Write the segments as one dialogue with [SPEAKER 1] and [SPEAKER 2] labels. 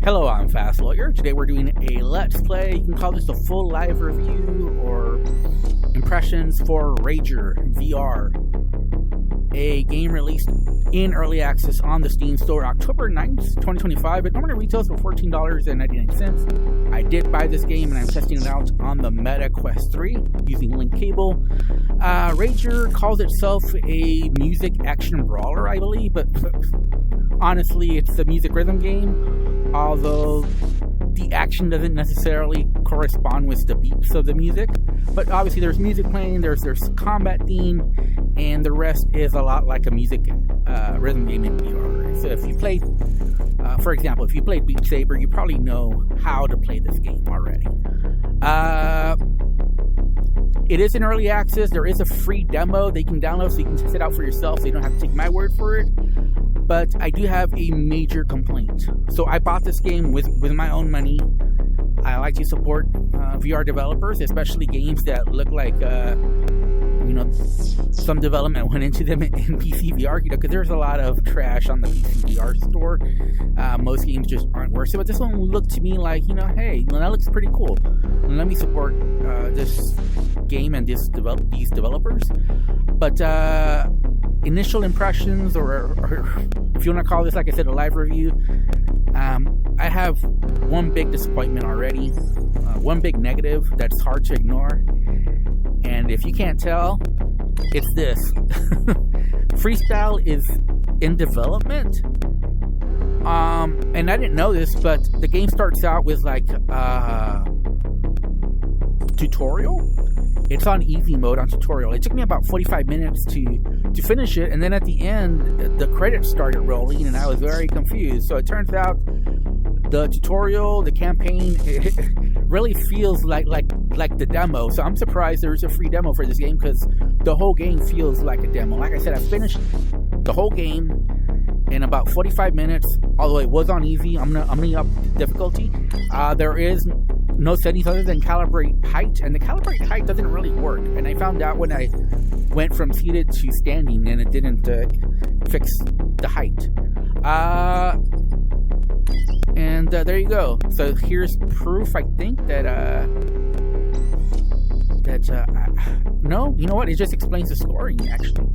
[SPEAKER 1] Hello, I'm Fast Lawyer. Today we're doing a Let's Play. You can call this a full live review or impressions for RAGER VR, a game released in early access on the Steam store October 9th, 2025. It normally retails for $14.99. I did buy this game and I'm testing it out on the Meta Quest 3 using link cable. RAGER calls itself a music action brawler, I believe, but honestly, it's a music rhythm game. Although the action doesn't necessarily correspond with the beats of the music. But obviously there's music playing, there's combat theme, and the rest is a lot like a music rhythm game in VR. So if you played, for example, if you played Beat Saber, you probably know how to play this game already. It is in early access. There is a free demo that you can download so you can test it out for yourself, so you don't have to take my word for it. But I do have a major complaint. So I bought this game with my own money. I like to support VR developers, especially games that look like, some development went into them in PCVR, because there's a lot of trash on the PCVR store. Most games just aren't worth it. But this one looked to me like, hey, that looks pretty cool. Let me support this game and these developers. But initial impressions, or if you want to call this, like I said, a live review, I have one big disappointment already, one big negative that's hard to ignore, and if you can't tell, it's this. Freestyle is in development, and I didn't know this, but the game starts out with like tutorial. It's on easy mode on tutorial. It took me about 45 minutes to finish it, and then at the end, the credits started rolling, and I was very confused. So it turns out the tutorial, the campaign, it really feels like the demo. So I'm surprised there's a free demo for this game, because the whole game feels like a demo. Like I said, I finished the whole game in about 45 minutes, although it was on easy. I'm gonna up the difficulty. There is no settings other than calibrate height, and the calibrate height doesn't really work, and I found out when I went from seated to standing, and it didn't fix the height. And there you go. So here's proof, I think, no, you know what, it just explains the scoring, actually.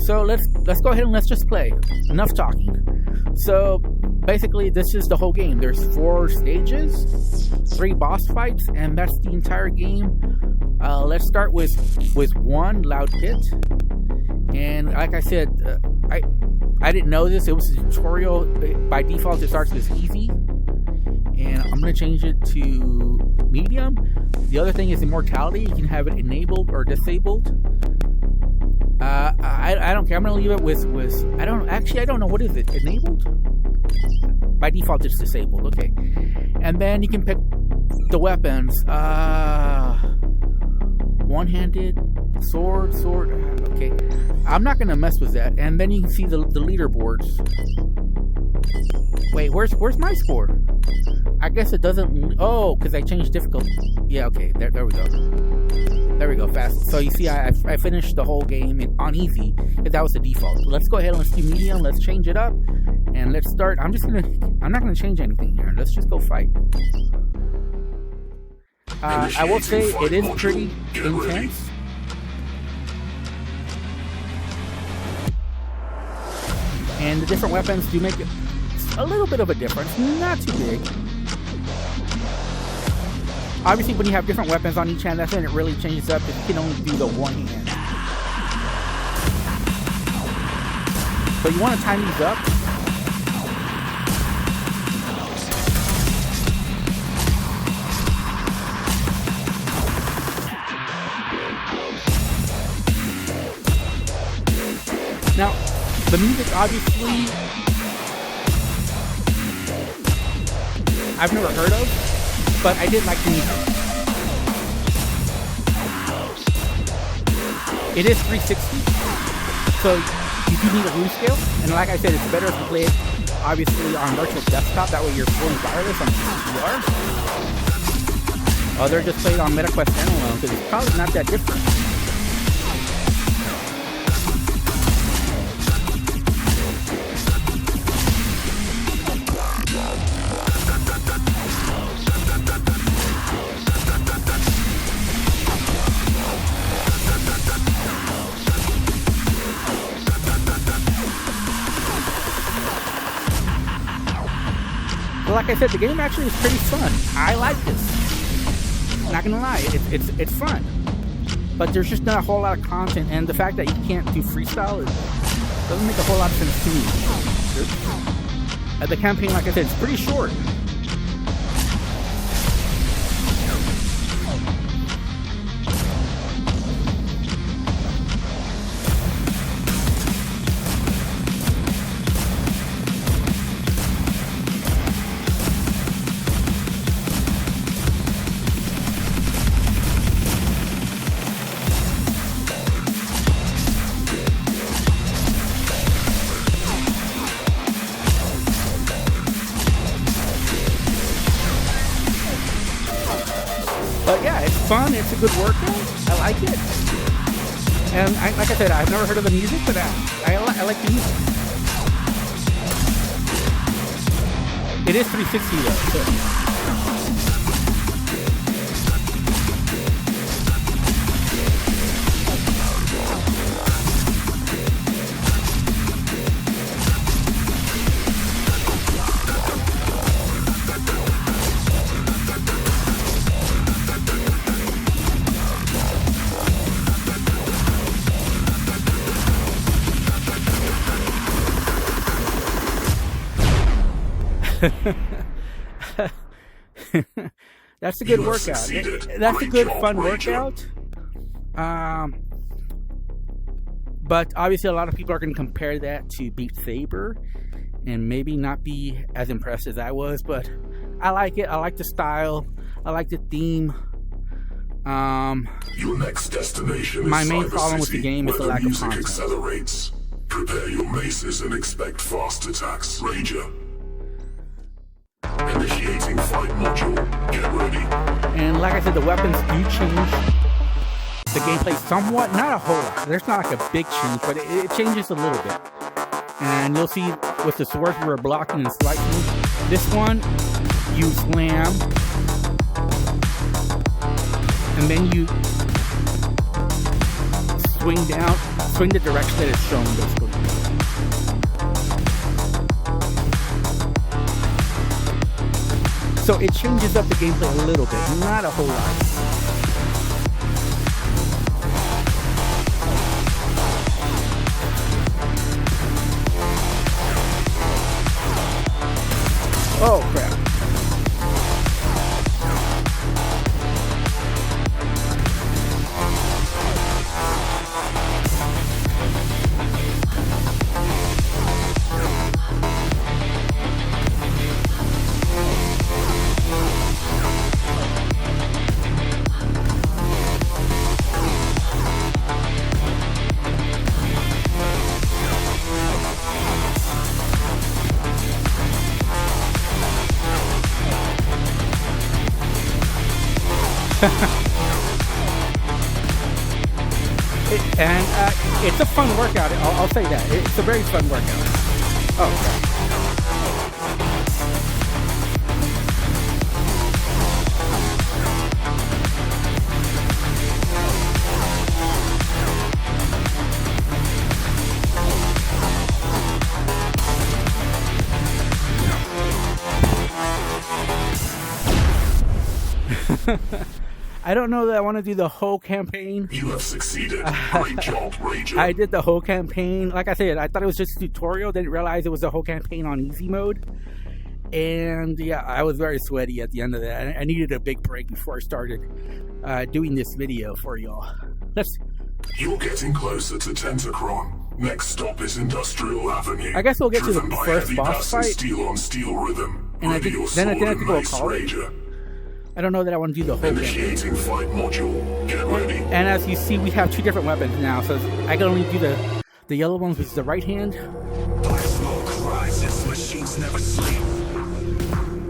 [SPEAKER 1] So let's go ahead and let's just play. Enough talking. So basically, this is the whole game. There's 4 stages, 3 boss fights, and that's the entire game. Let's start with 1, Loud Pit. And like I said, I didn't know this. It was a tutorial. By default, it starts with easy. And I'm going to change it to medium. The other thing is immortality. You can have it enabled or disabled. I don't care. I'm going to leave it with I don't know. What is it? Enabled? By default, it's disabled. Okay. And then you can pick the weapons. One-handed, sword. Okay. I'm not going to mess with that. And then you can see the leaderboards. Wait, where's my score? I guess it doesn't... Oh, because I changed difficulty. Yeah, okay. There we go. There we go, fast. So you see, I finished the whole game on easy, because that was the default. Let's go ahead and let's do medium. Let's change it up, and let's start. I'm not gonna change anything here. Let's just go fight. I will say it is pretty intense. And the different weapons do make a little bit of a difference. Not too big. Obviously, when you have different weapons on each hand, that's when it really changes up, because you can only do the one hand. So you want to time these up. Now, the music, obviously, I've never heard of, but I did like the music. It is 360, so you do need a room scale, and like I said, it's better if you play it, obviously, on virtual desktop. That way you're fully wireless on PCVR. Or they're just played on Meta Quest standalone, because it's probably not that different. But like I said, the game actually is pretty fun. I like this. Not gonna lie, it's fun. But there's just not a whole lot of content, and the fact that you can't do freestyle doesn't make a whole lot of sense to me. The campaign, like I said, it's pretty short. But yeah, it's fun. It's a good workout. I like it. And like I said, I've never heard of the music, but I like the music. It is 360 though. So. That's a good workout. That's a good fun workout. But obviously a lot of people are going to compare that to Beat Saber and maybe not be as impressed as I was, but I like it. I like the style. I like the theme.
[SPEAKER 2] Your next destination is
[SPEAKER 1] my main problem with the game is the lack of content.
[SPEAKER 2] Accelerates. Prepare your maces and expect fast attacks. RAGER. Initiating fight module. Get ready.
[SPEAKER 1] And like I said, the weapons do change the gameplay somewhat. Not a whole lot. There's not like a big change, but it changes a little bit. And you'll see with the swords we're blocking and slicing. This one, you slam. And then you swing down, swing the direction that it's shown, basically. So it changes up the gameplay a little bit, not a whole lot. Oh crap. It's a fun workout. I'll say that. It's a very fun workout. Oh, okay. I don't know that I want to do the whole campaign.
[SPEAKER 2] You have succeeded. Great job, RAGER.
[SPEAKER 1] I did the whole campaign. Like I said, I thought it was just a tutorial. Didn't realize it was the whole campaign on easy mode. And yeah, I was very sweaty at the end of that. I needed a big break before I started doing this video for y'all.
[SPEAKER 2] You're getting closer to Tentacron. Next stop is Industrial Avenue.
[SPEAKER 1] I guess we'll get to the first boss fight.
[SPEAKER 2] Steel on steel rhythm.
[SPEAKER 1] And I think then I have to go call it. I don't know that I want to do the whole
[SPEAKER 2] Initiating fight module. Get ready.
[SPEAKER 1] And as you see, we have two different weapons now, so I can only do the yellow ones, which is the right hand,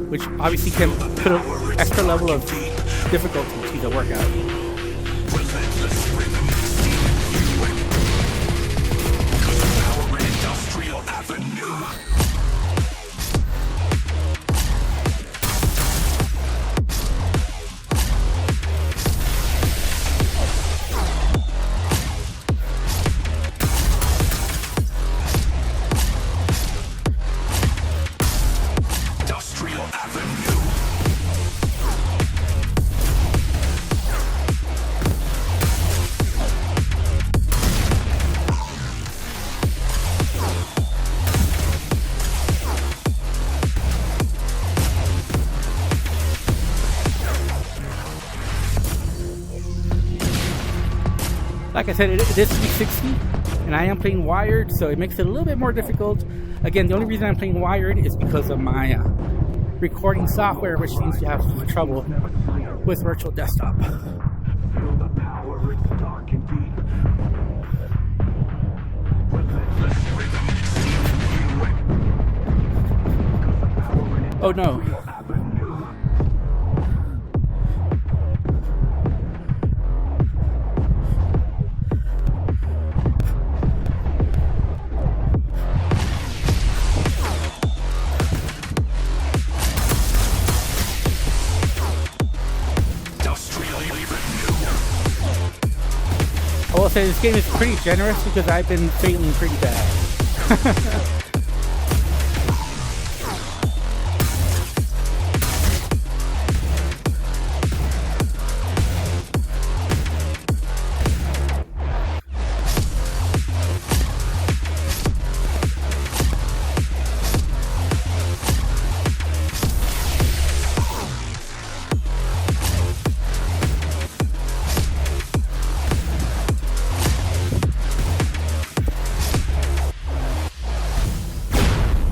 [SPEAKER 1] which obviously can put an extra level of difficulty to the workout.
[SPEAKER 2] avenue.
[SPEAKER 1] Like I said, it is 360, and I am playing wired, so it makes it a little bit more difficult. Again, the only reason I'm playing wired is because of my recording software, which seems to have trouble with virtual desktop. Oh no. I will say this game is pretty generous because I've been failing pretty bad.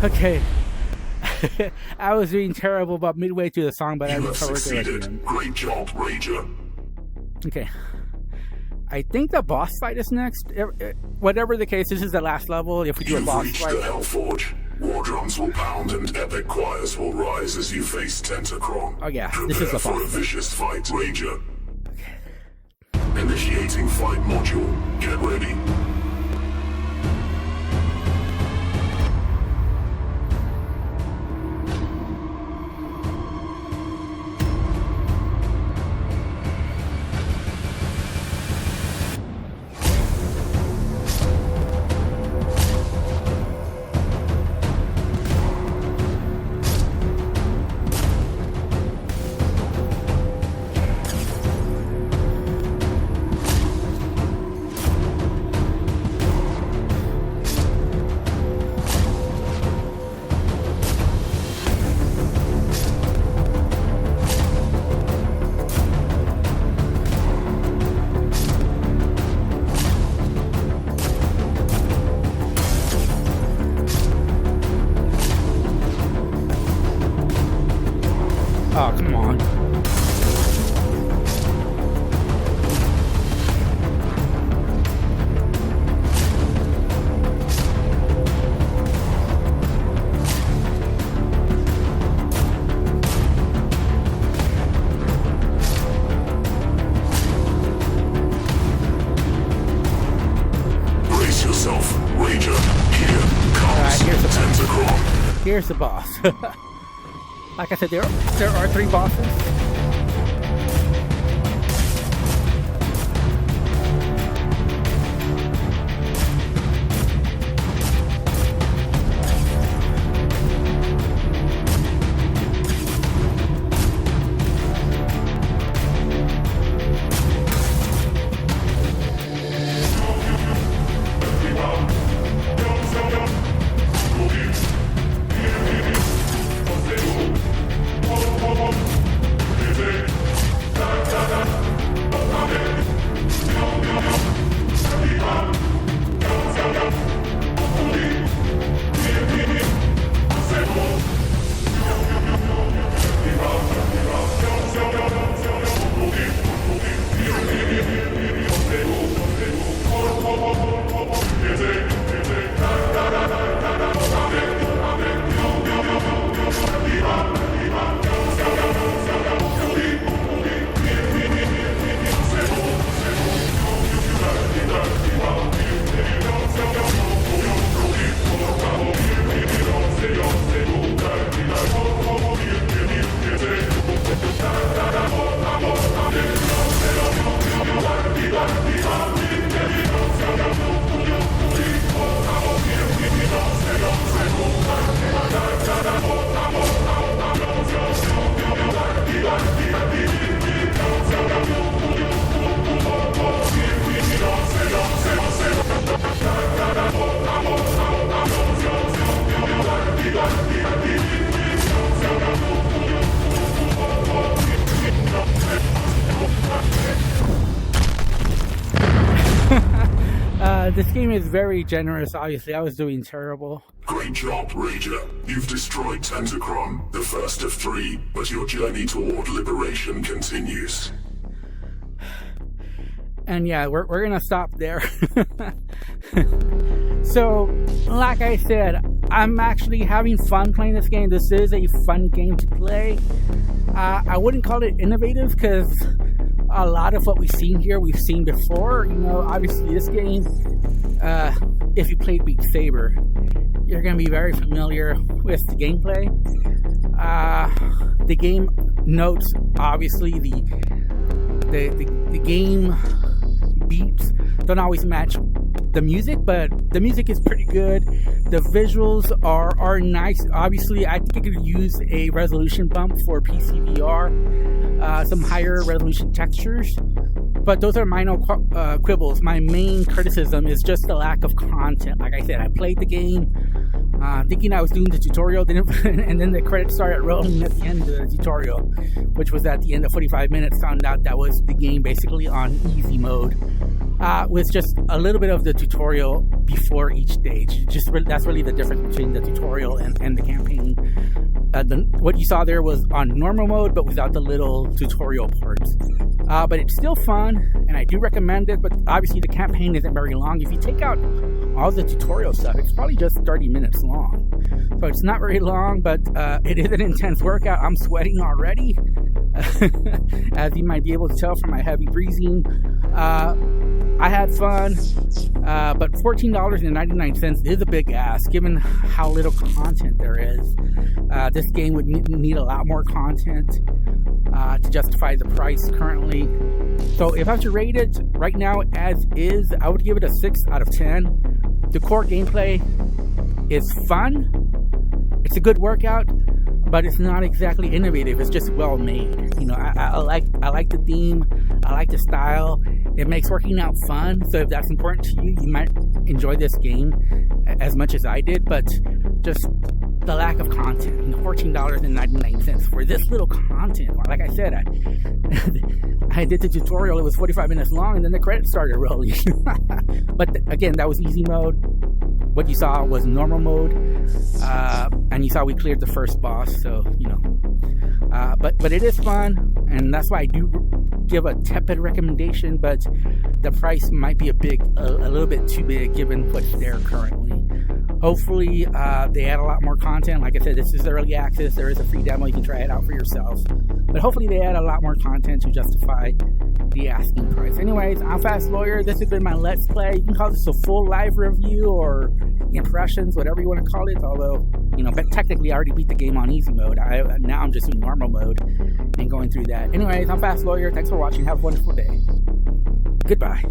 [SPEAKER 1] Okay. I was doing terrible about midway through the song, but I recovered it again.
[SPEAKER 2] Great job, Rager.
[SPEAKER 1] Okay. I think the boss fight is next. Whatever the case, this is the last level. If we do a boss fight.
[SPEAKER 2] You've reached the Hellforge. War drums will pound and epic choirs will rise as you face Tentacron.
[SPEAKER 1] Oh yeah,
[SPEAKER 2] Prepare
[SPEAKER 1] this is the
[SPEAKER 2] for
[SPEAKER 1] boss
[SPEAKER 2] a vicious fight, Rager.
[SPEAKER 1] Okay.
[SPEAKER 2] Initiating fight module. Get ready.
[SPEAKER 1] Oh, come on.
[SPEAKER 2] Brace yourself, Rager. Here comes Tentacron.
[SPEAKER 1] Here's the boss. Like I said, there are 3 bosses. This game is very generous. Obviously, I was doing terrible.
[SPEAKER 2] Great job, Rager. You've destroyed Tentacron, the first of 3, but your journey toward liberation continues.
[SPEAKER 1] And yeah, we're gonna stop there. So, like I said, I'm actually having fun playing this game. This is a fun game to play. I wouldn't call it innovative because a lot of what we've seen here, we've seen before. You know, obviously this game, if you played Beat Saber, you're going to be very familiar with the gameplay. The game notes, obviously, the game beats don't always match the music, but the music is pretty good. The visuals are nice. Obviously, I think I could use a resolution bump for PCVR, some higher resolution textures, but those are minor quibbles. My main criticism is just the lack of content. Like I said, I played the game thinking I was doing the tutorial, and then the credits started rolling at the end of the tutorial, which was at the end of 45 minutes. Found out that was the game basically on easy mode, with just a little bit of the tutorial before each stage. That's really the difference between the tutorial and the campaign. What you saw there was on normal mode, but without the little tutorial parts. But it's still fun, and I do recommend it, but obviously the campaign isn't very long. If you take out all the tutorial stuff, it's probably just 30 minutes long. So it's not very long, but it is an intense workout. I'm sweating already, as you might be able to tell from my heavy breathing. I had fun, but $14.99 is a big ask, given how little content there is. This game would need a lot more content to justify the price currently. So if I have to rate it right now as is, I would give it a 6 out of 10. The core gameplay is fun. It's a good workout, but it's not exactly innovative. It's just well made. You know, I like the theme. I like the style. It makes working out fun. So if that's important to you, you might enjoy this game as much as I did. But just the lack of content. You know, $14.99 for this little content. Like I said, I did the tutorial. It was 45 minutes long, and then the credits started rolling. But again, that was easy mode. What you saw was normal mode, and you saw we cleared the first boss. So you know, but it is fun, and that's why I do give a tepid recommendation. But the price might be a little bit too big given what's there currently. Hopefully, they add a lot more content. Like I said, this is early access. There is a free demo. You can try it out for yourself. But hopefully, they add a lot more content to justify the asking price. Anyways, I'm Fast Lawyer. This has been my Let's Play. You can call this a full live review or impressions, whatever you want to call it. Although, you know, but technically, I already beat the game on easy mode. Now I'm just in normal mode and going through that. Anyways, I'm Fast Lawyer. Thanks for watching. Have a wonderful day. Goodbye.